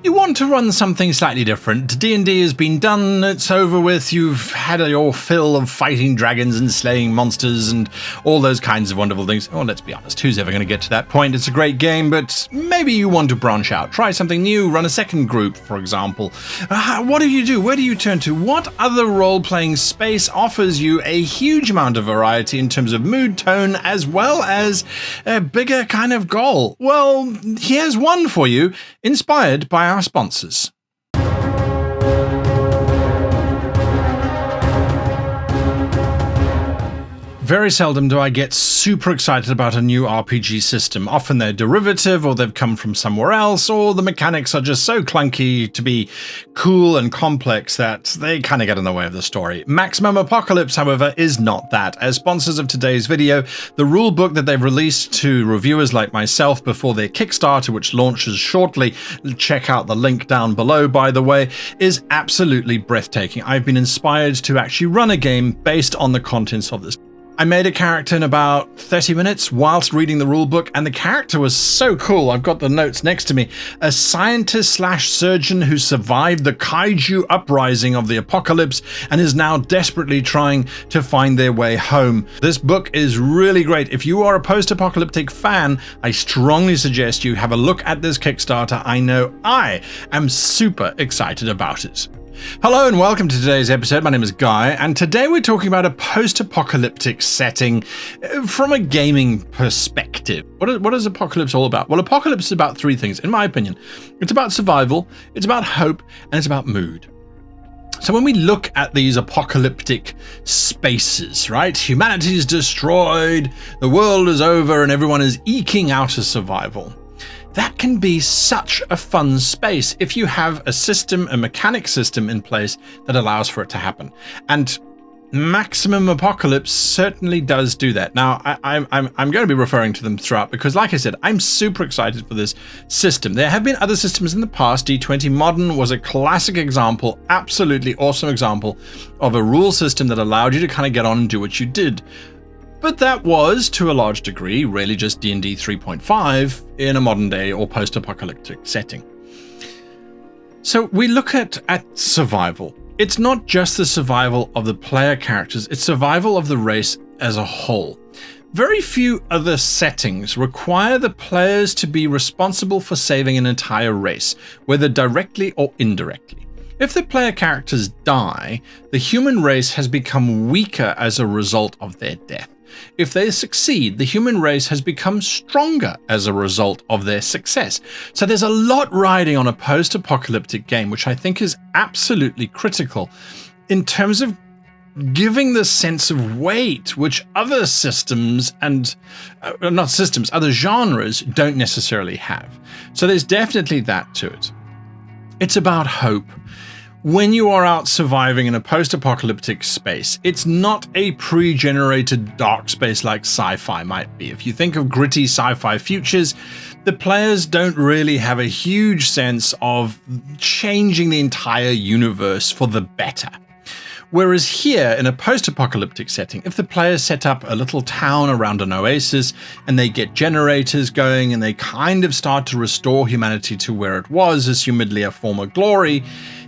You want to run something slightly different. D&D has been done, it's over with, you've had your fill of fighting dragons and slaying monsters and all those kinds of wonderful things. Oh, let's be honest, who's ever going to get to that point? It's a great game, but maybe you want to branch out, try something new, run a second group, for example. What do you do? Where do you turn to? What other role-playing space offers you a huge amount of variety in terms of mood, tone, as well as a bigger kind of goal? Well, here's one for you, inspired by our sponsors. Very seldom do I get super excited about a new RPG system. Often they're derivative, or they've come from somewhere else, or the mechanics are just so clunky to be cool and complex that they kind of get in the way of the story. Maximum Apocalypse, however, is not that. As sponsors of today's video, the rulebook that they've released to reviewers like myself before their Kickstarter, which launches shortly, check out the link down below, by the way, is absolutely breathtaking. I've been inspired to actually run a game based on the contents of this. I made a character in about 30 minutes whilst reading the rulebook, and the character was so cool. I've got the notes next to me. A scientist/surgeon who survived the kaiju uprising of the apocalypse and is now desperately trying to find their way home. This book is really great. If you are a post-apocalyptic fan, I strongly suggest you have a look at this Kickstarter. I know I am super excited about it. Hello and welcome to today's episode. My name is Guy, and today we're talking about a post-apocalyptic setting from a gaming perspective. What is Apocalypse all about? Well, Apocalypse is about three things, in my opinion. It's about survival, it's about hope, and it's about mood. So when we look at these apocalyptic spaces, right? Humanity is destroyed, the world is over, and everyone is eking out a survival. That can be such a fun space if you have a system, a mechanic system in place that allows for it to happen. And Maximum Apocalypse certainly does do that. Now, I'm going to be referring to them throughout because, like I said, I'm super excited for this system. There have been other systems in the past. D20 Modern was a classic example, absolutely awesome example of a rule system that allowed you to kind of get on and do what you did. But that was, to a large degree, really just D&D 3.5 in a modern day or post-apocalyptic setting. So we look at survival. It's not just the survival of the player characters, it's survival of the race as a whole. Very few other settings require the players to be responsible for saving an entire race, whether directly or indirectly. If the player characters die, the human race has become weaker as a result of their death. If they succeed, the human race has become stronger as a result of their success. So there's a lot riding on a post-apocalyptic game, which I think is absolutely critical in terms of giving the sense of weight which other systems and other genres don't necessarily have. So there's definitely that to it. It's about hope. When you are out surviving in a post-apocalyptic space, it's not a pre-generated dark space like sci-fi might be. If you think of gritty sci-fi futures, the players don't really have a huge sense of changing the entire universe for the better. Whereas here, in a post-apocalyptic setting, if the players set up a little town around an oasis and they get generators going and they kind of start to restore humanity to where it was, assumedly a former glory,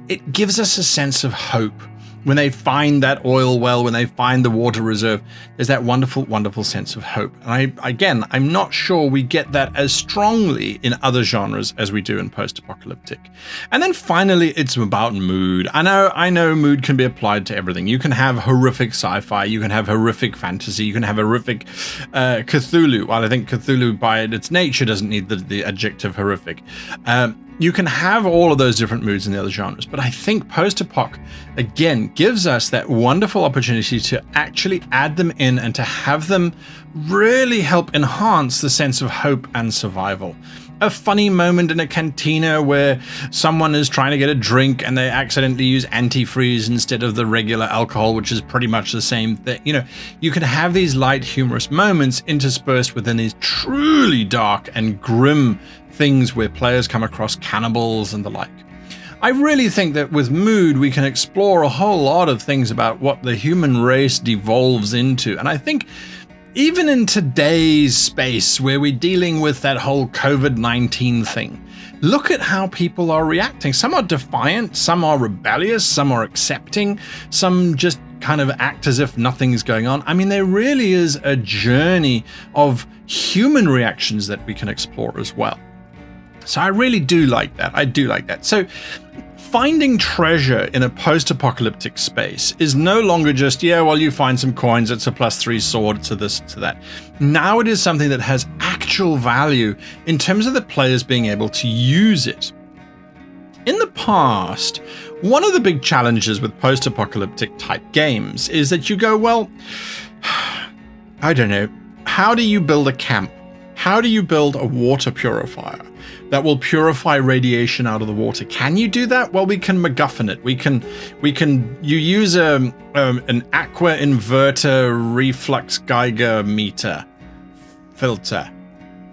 it gives us a sense of hope. When they find that oil well, when they find the water reserve, there's that wonderful, wonderful sense of hope. And I'm not sure we get that as strongly in other genres as we do in post-apocalyptic. And then finally, it's about mood. I know mood can be applied to everything. You can have horrific sci-fi, you can have horrific fantasy, you can have horrific Cthulhu. While I think Cthulhu by its nature doesn't need the adjective horrific. You can have all of those different moods in the other genres, but I think post-apoc, again, gives us that wonderful opportunity to actually add them in and to have them really help enhance the sense of hope and survival. A funny moment in a cantina where someone is trying to get a drink and they accidentally use antifreeze instead of the regular alcohol, which is pretty much the same thing. You know, you can have these light, humorous moments interspersed within these truly dark and grim things where players come across cannibals and the like. I really think that with mood, we can explore a whole lot of things about what the human race devolves into. And I think even in today's space where we're dealing with that whole COVID-19 thing, look at how people are reacting. Some are defiant, some are rebellious, some are accepting, some just kind of act as if nothing's going on. I mean, there really is a journey of human reactions that we can explore as well. So I really do like that. I do like that. So finding treasure in a post-apocalyptic space is no longer just, yeah, well, you find some coins, it's a +3 sword, it's a this, it's a that. Now it is something that has actual value in terms of the players being able to use it. In the past, one of the big challenges with post-apocalyptic type games is that you go, well, I don't know, how do you build a camp? How do you build a water purifier that will purify radiation out of the water? Can you do that? Well, we can MacGuffin it. You use an aqua inverter reflux Geiger meter filter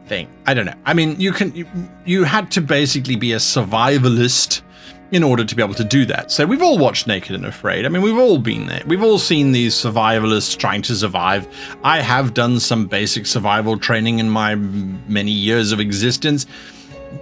thing. I don't know. I mean, you had to basically be a survivalist in order to be able to do that. So we've all watched Naked and Afraid. I mean, we've all been there. We've all seen these survivalists trying to survive. I have done some basic survival training in my many years of existence,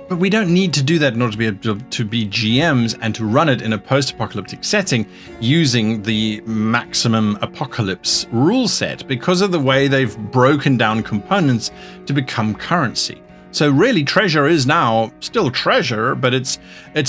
but we don't need to do that in order to be able to be GMs and to run it in a post-apocalyptic setting using the maximum apocalypse rule set because of the way they've broken down components to become currency. So really, treasure is now still treasure, but it's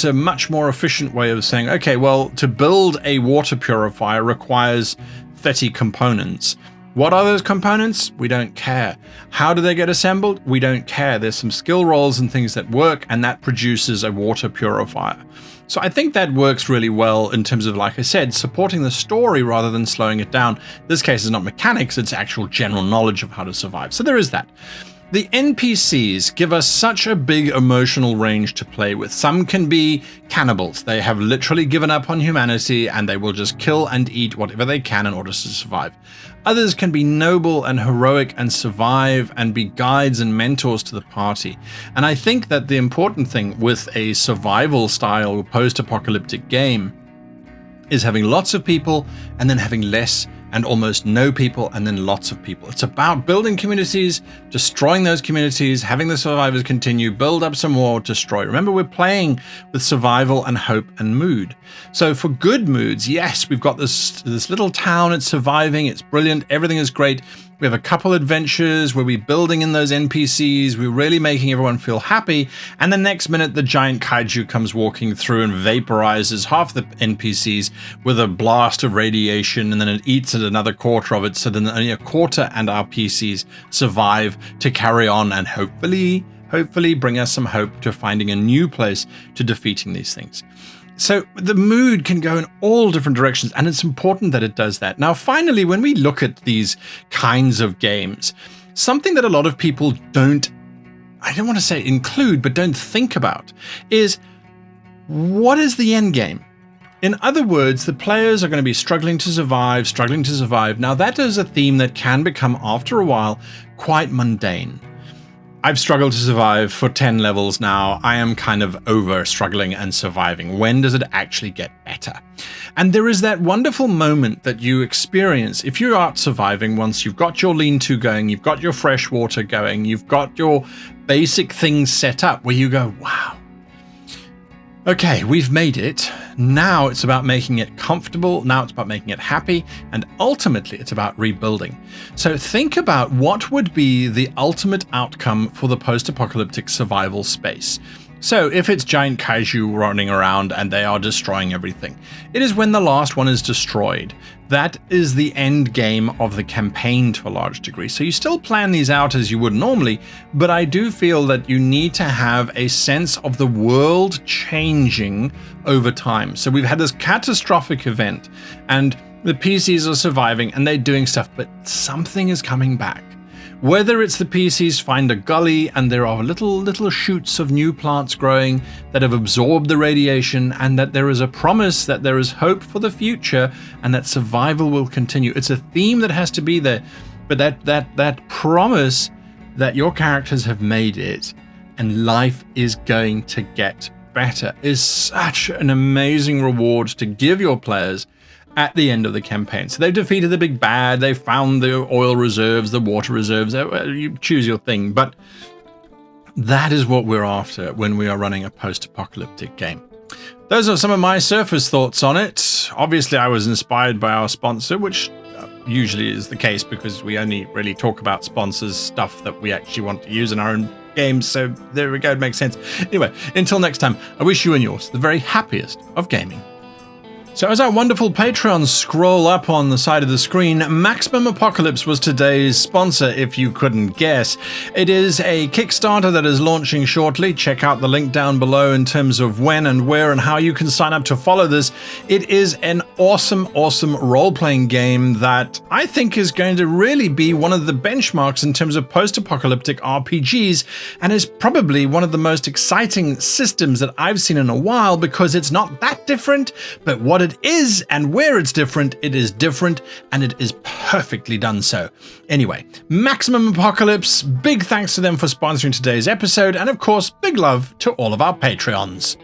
a much more efficient way of saying, okay, well, to build a water purifier requires 30 components. What are those components? We don't care. How do they get assembled? We don't care. There's some skill rolls and things that work, and that produces a water purifier. So I think that works really well in terms of, like I said, supporting the story rather than slowing it down. This case is not mechanics, it's actual general knowledge of how to survive. So there is that. The NPCs give us such a big emotional range to play with. Some can be cannibals. They have literally given up on humanity and they will just kill and eat whatever they can in order to survive. Others can be noble and heroic and survive and be guides and mentors to the party. And I think that the important thing with a survival style post-apocalyptic game is having lots of people and then having less and almost no people and then lots of people. It's about building communities, destroying those communities, having the survivors continue, build up some more, destroy. Remember, we're playing with survival and hope and mood. So for good moods, yes, we've got this little town, it's surviving, it's brilliant, everything is great. We have a couple adventures where we're building in those NPCs, we're really making everyone feel happy, and the next minute the giant kaiju comes walking through and vaporizes half the NPCs with a blast of radiation, and then it eats at another quarter of it, so then only a quarter and our PCs survive to carry on and hopefully bring us some hope to finding a new place to defeating these things. So the mood can go in all different directions, and it's important that it does that. Now, finally, when we look at these kinds of games, something that a lot of people don't, I don't want to say include, but don't think about, is what is the end game? In other words, the players are going to be struggling to survive. Now, that is a theme that can become, after a while, quite mundane. I've struggled to survive for 10 levels now. I am kind of over struggling and surviving. When does it actually get better? And there is that wonderful moment that you experience if you are surviving once you've got your lean-to going, you've got your fresh water going, you've got your basic things set up where you go, wow. Okay, we've made it. Now it's about making it comfortable. Now it's about making it happy. And ultimately, it's about rebuilding. So think about what would be the ultimate outcome for the post-apocalyptic survival space. So if it's giant kaiju running around and they are destroying everything, it is when the last one is destroyed. That is the end game of the campaign to a large degree. So you still plan these out as you would normally, but I do feel that you need to have a sense of the world changing over time. So we've had this catastrophic event and the PCs are surviving and they're doing stuff, but something is coming back. Whether it's the PCs find a gully and there are little shoots of new plants growing that have absorbed the radiation, and that there is a promise that there is hope for the future and that survival will continue. It's a theme that has to be there, but that promise that your characters have made it and life is going to get better is such an amazing reward to give your players at the end of the campaign. So they've defeated the big bad, they've found the oil reserves, the water reserves, you choose your thing, but That is what we're after when we are running a post-apocalyptic game. Those are some of my surface thoughts on it. Obviously, I was inspired by our sponsor, which usually is the case because we only really talk about sponsors, stuff that we actually want to use in our own games. So there we go, it makes sense. Anyway, until next time, I wish you and yours the very happiest of gaming. So as our wonderful Patreons scroll up on the side of the screen, Maximum Apocalypse was today's sponsor, if you couldn't guess. It is a Kickstarter that is launching shortly. Check out the link down below in terms of when and where and how you can sign up to follow this. It is an awesome, awesome role-playing game that I think is going to really be one of the benchmarks in terms of post-apocalyptic RPGs, and is probably one of the most exciting systems that I've seen in a while, because it's not that different, but what it is and where it's different, it is different, and it is perfectly done so. Anyway, Maximum Apocalypse, big thanks to them for sponsoring today's episode, and of course, big love to all of our Patreons.